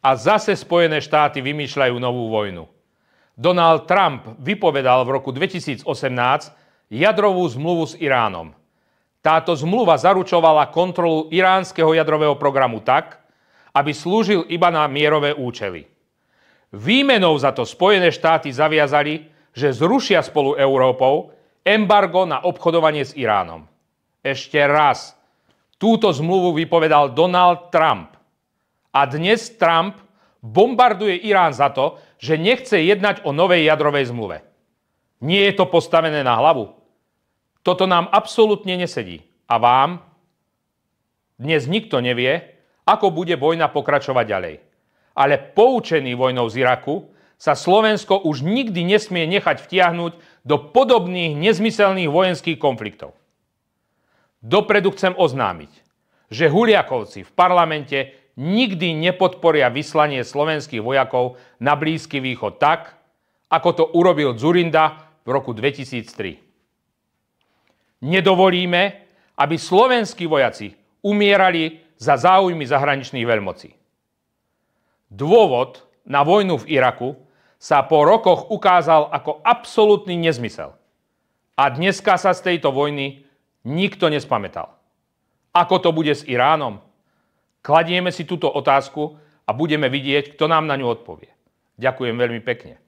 A zase Spojené štáty vymýšľajú novú vojnu. Donald Trump vypovedal v roku 2018 jadrovú zmluvu s Iránom. Táto zmluva zaručovala kontrolu iránskeho jadrového programu tak, aby slúžil iba na mierové účely. Výmenou za to Spojené štáty zaviazali, že zrušia spolu Európou embargo na obchodovanie s Iránom. Ešte raz, túto zmluvu vypovedal Donald Trump. A dnes Trump bombarduje Irán za to, že nechce jednať o novej jadrovej zmluve. Nie je to postavené na hlavu? Toto nám absolútne nesedí. A vám? Dnes nikto nevie, ako bude vojna pokračovať ďalej. Ale poučený vojnou z Iraku sa Slovensko už nikdy nesmie nechať vtiahnuť do podobných nezmyselných vojenských konfliktov. Dopredu chcem oznámiť, že Huliakovci v parlamente nikdy nepodporia vyslanie slovenských vojakov na Blízky východ tak, ako to urobil Dzurinda v roku 2003. Nedovolíme, aby slovenskí vojaci umierali za záujmy zahraničných veľmocí. Dôvod na vojnu v Iraku sa po rokoch ukázal ako absolútny nezmysel. A dneska sa z tejto vojny nikto nespamätal. Ako to bude s Iránom? Kladieme si túto otázku a budeme vidieť, kto nám na ňu odpovie. Ďakujem veľmi pekne.